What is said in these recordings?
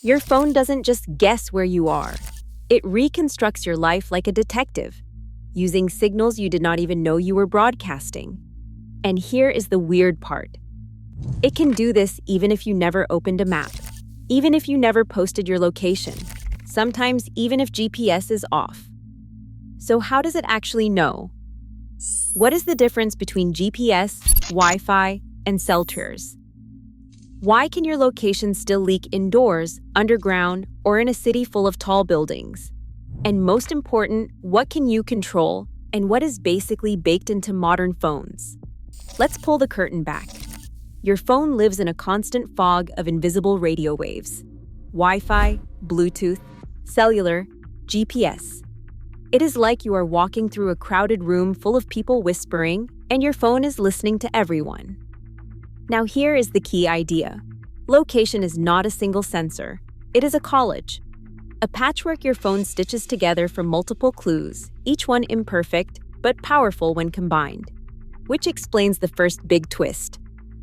Your phone doesn't just guess where you are, it reconstructs your life like a detective, using signals you did not even know you were broadcasting. And here is the weird part. It can do this even if you never opened a map, even if you never posted your location, sometimes even if GPS is off. So how does it actually know? What is the difference between GPS, Wi-Fi, and cell towers? Why can your location still leak indoors, underground, or in a city full of tall buildings? And most important, what can you control and what is basically baked into modern phones? Let's pull the curtain back. Your phone lives in a constant fog of invisible radio waves. Wi-Fi, Bluetooth, cellular, GPS. It is like you are walking through a crowded room full of people whispering, and your phone is listening to everyone. Now here is the key idea. Location is not a single sensor. It is a collage. A patchwork your phone stitches together from multiple clues, each one imperfect, but powerful when combined. Which explains the first big twist.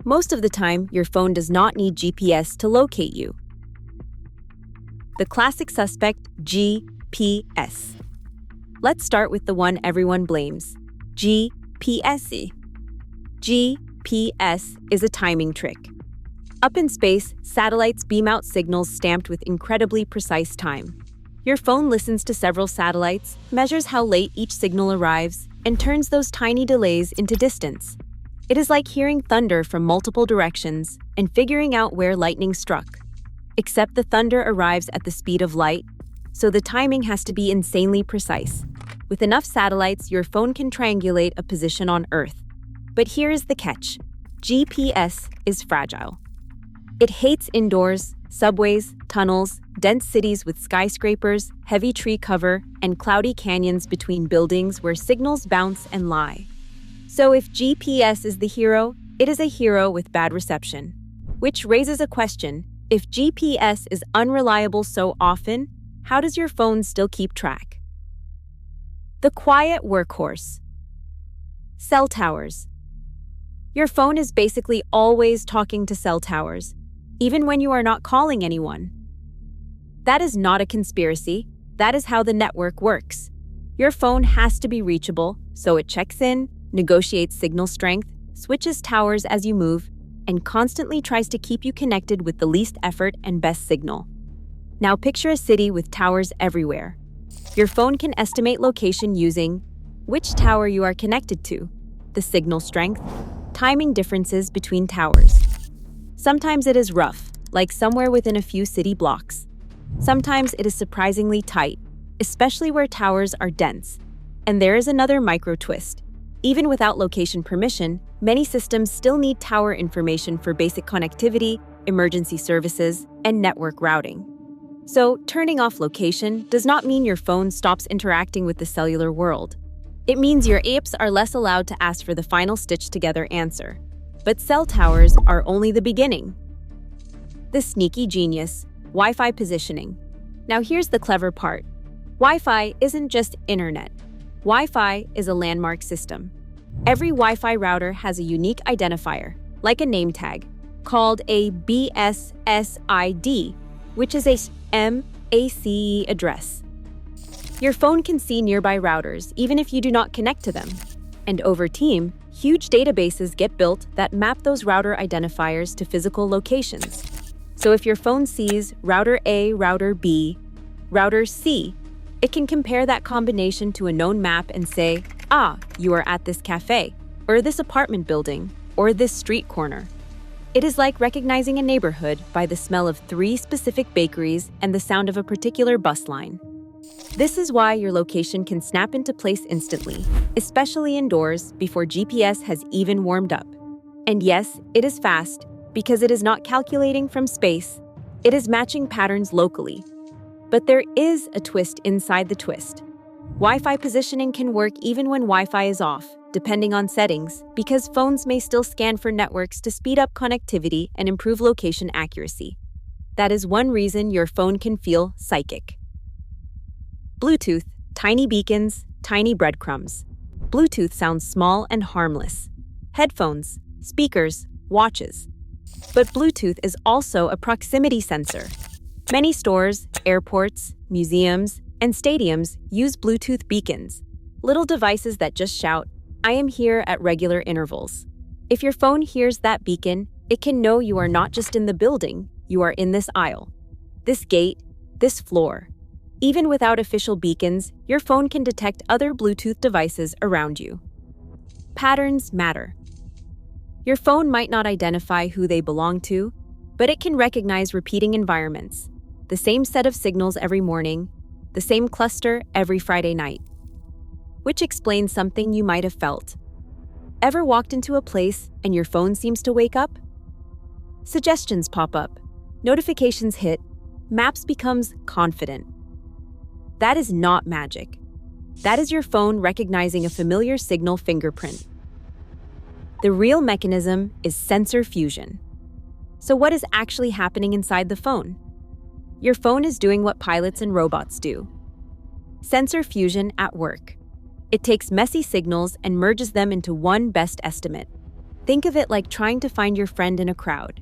Most of the time, your phone does not need GPS to locate you. The classic suspect, GPS. Let's start with the one everyone blames, GPS. GPS is a timing trick. Up in space, satellites beam out signals stamped with incredibly precise time. Your phone listens to several satellites, measures how late each signal arrives, and turns those tiny delays into distance. It is like hearing thunder from multiple directions and figuring out where lightning struck. Except the thunder arrives at the speed of light, so the timing has to be insanely precise. With enough satellites, your phone can triangulate a position on Earth. But here is the catch. GPS is fragile. It hates indoors, subways, tunnels, dense cities with skyscrapers, heavy tree cover, and cloudy canyons between buildings where signals bounce and lie. So if GPS is the hero, it is a hero with bad reception. Which raises a question. If GPS is unreliable so often, how does your phone still keep track? The quiet workhorse. Cell towers. Your phone is basically always talking to cell towers, even when you are not calling anyone. That is not a conspiracy. That is how the network works. Your phone has to be reachable, so it checks in, negotiates signal strength, switches towers as you move, and constantly tries to keep you connected with the least effort and best signal. Now picture a city with towers everywhere. Your phone can estimate location using which tower you are connected to, the signal strength, timing differences between towers. Sometimes it is rough, like somewhere within a few city blocks. Sometimes it is surprisingly tight, especially where towers are dense. And there is another micro twist. Even without location permission, many systems still need tower information for basic connectivity, emergency services, and network routing. So, turning off location does not mean your phone stops interacting with the cellular world. It means your apps are less allowed to ask for the final stitched-together answer. But cell towers are only the beginning. The sneaky genius, Wi-Fi positioning. Now here's the clever part. Wi-Fi isn't just internet. Wi-Fi is a landmark system. Every Wi-Fi router has a unique identifier, like a name tag, called a BSSID, which is a MACE address. Your phone can see nearby routers even if you do not connect to them. And over time, huge databases get built that map those router identifiers to physical locations. So if your phone sees router A, router B, router C, it can compare that combination to a known map and say, you are at this cafe, or this apartment building, or this street corner. It is like recognizing a neighborhood by the smell of 3 specific bakeries and the sound of a particular bus line. This is why your location can snap into place instantly, especially indoors before GPS has even warmed up. And yes, it is fast, because it is not calculating from space, it is matching patterns locally. But there is a twist inside the twist. Wi-Fi positioning can work even when Wi-Fi is off, depending on settings, because phones may still scan for networks to speed up connectivity and improve location accuracy. That is one reason your phone can feel psychic. Bluetooth, tiny beacons, tiny breadcrumbs. Bluetooth sounds small and harmless. Headphones, speakers, watches. But Bluetooth is also a proximity sensor. Many stores, airports, museums, and stadiums use Bluetooth beacons, little devices that just shout, "I am here" at regular intervals. If your phone hears that beacon, it can know you are not just in the building, you are in this aisle, this gate, this floor. Even without official beacons, your phone can detect other Bluetooth devices around you. Patterns matter. Your phone might not identify who they belong to, but it can recognize repeating environments, the same set of signals every morning, the same cluster every Friday night. Which explains something you might have felt. Ever walked into a place and your phone seems to wake up? Suggestions pop up, notifications hit, Maps becomes confident. That is not magic. That is your phone recognizing a familiar signal fingerprint. The real mechanism is sensor fusion. So what is actually happening inside the phone? Your phone is doing what pilots and robots do. Sensor fusion at work. It takes messy signals and merges them into one best estimate. Think of it like trying to find your friend in a crowd.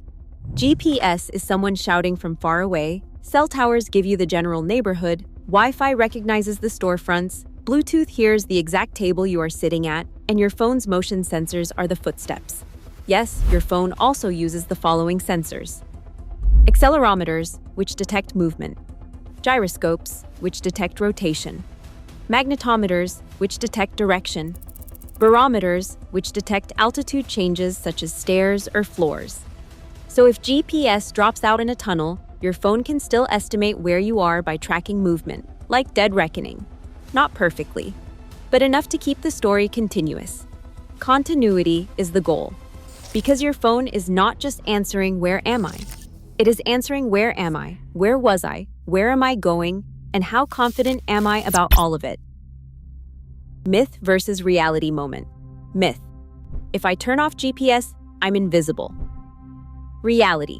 GPS is someone shouting from far away, cell towers give you the general neighborhood, Wi-Fi recognizes the storefronts, Bluetooth hears the exact table you are sitting at, and your phone's motion sensors are the footsteps. Yes, your phone also uses the following sensors. Accelerometers, which detect movement. Gyroscopes, which detect rotation. Magnetometers, which detect direction. Barometers, which detect altitude changes such as stairs or floors. So if GPS drops out in a tunnel, your phone can still estimate where you are by tracking movement, like dead reckoning. Not perfectly, but enough to keep the story continuous. Continuity is the goal, because your phone is not just answering "Where am I?" It is answering "Where am I? Where was I? Where am I going? And how confident am I about all of it?" Myth versus reality moment. Myth. If I turn off GPS, I'm invisible. Reality.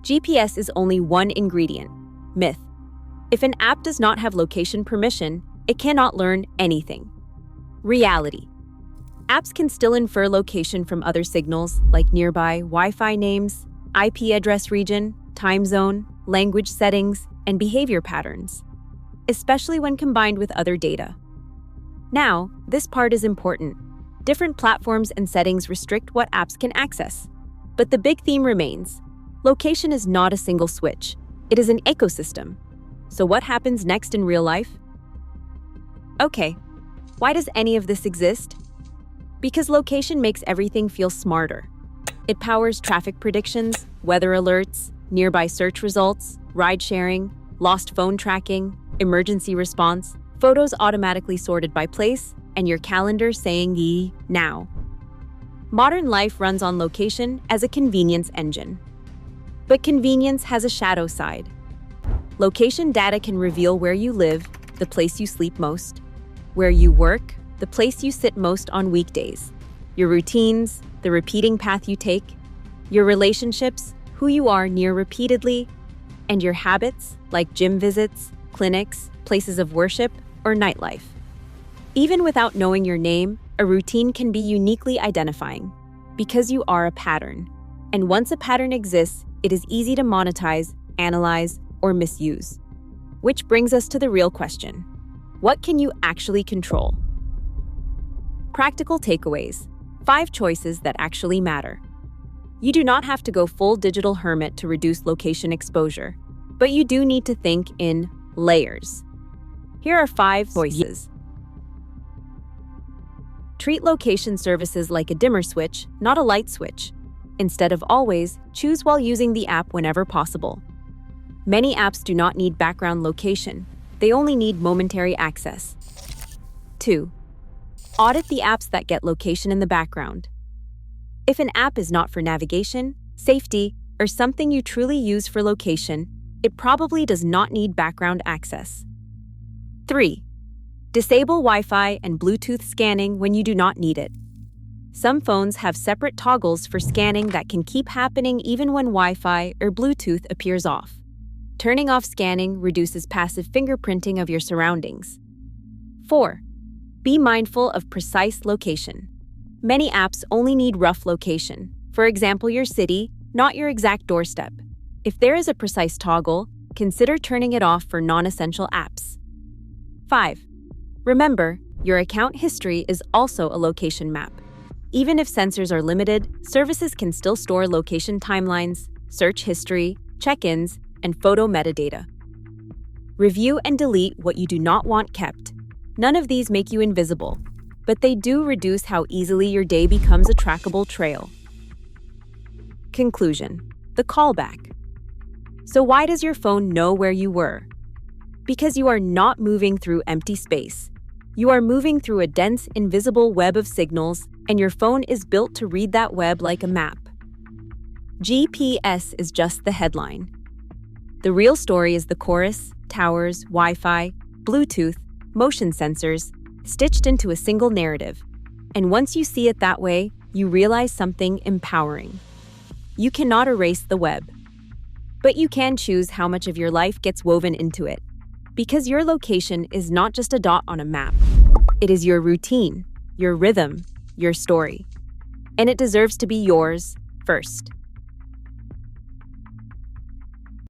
GPS is only one ingredient. Myth. If an app does not have location permission, it cannot learn anything. Reality. Apps can still infer location from other signals like nearby Wi-Fi names, IP address region, time zone, language settings, and behavior patterns, especially when combined with other data. Now, this part is important. Different platforms and settings restrict what apps can access. But the big theme remains. Location is not a single switch. It is an ecosystem. So what happens next in real life? Okay, why does any of this exist? Because location makes everything feel smarter. It powers traffic predictions, weather alerts, nearby search results, ride sharing, lost phone tracking, emergency response, photos automatically sorted by place, and your calendar saying "Ye now." Modern life runs on location as a convenience engine. But convenience has a shadow side. Location data can reveal where you live, the place you sleep most, where you work, the place you sit most on weekdays, your routines, the repeating path you take, your relationships, who you are near repeatedly, and your habits like gym visits, clinics, places of worship, or nightlife. Even without knowing your name, a routine can be uniquely identifying because you are a pattern. And once a pattern exists, it is easy to monetize, analyze, or misuse. Which brings us to the real question. What can you actually control? Practical takeaways. 5 choices that actually matter. You do not have to go full digital hermit to reduce location exposure, but you do need to think in layers. Here are 5 choices. Treat location services like a dimmer switch, not a light switch. Instead of always, choose while using the app whenever possible. Many apps do not need background location. They only need momentary access. 2. Audit the apps that get location in the background. If an app is not for navigation, safety, or something you truly use for location, it probably does not need background access. 3. Disable Wi-Fi and Bluetooth scanning when you do not need it. Some phones have separate toggles for scanning that can keep happening even when Wi-Fi or Bluetooth appears off. Turning off scanning reduces passive fingerprinting of your surroundings. 4. Be mindful of precise location. Many apps only need rough location, for example your city, not your exact doorstep. If there is a precise toggle, consider turning it off for non-essential apps. 5. Remember, your account history is also a location map. Even if sensors are limited, services can still store location timelines, search history, check-ins, and photo metadata. Review and delete what you do not want kept. None of these make you invisible, but they do reduce how easily your day becomes a trackable trail. Conclusion: the callback. So why does your phone know where you were? Because you are not moving through empty space. You are moving through a dense, invisible web of signals, and your phone is built to read that web like a map. GPS is just the headline. The real story is the chorus, towers, Wi-Fi, Bluetooth, motion sensors, stitched into a single narrative. And once you see it that way, you realize something empowering. You cannot erase the web, but you can choose how much of your life gets woven into it. Because your location is not just a dot on a map. It is your routine, your rhythm, your story. And it deserves to be yours first.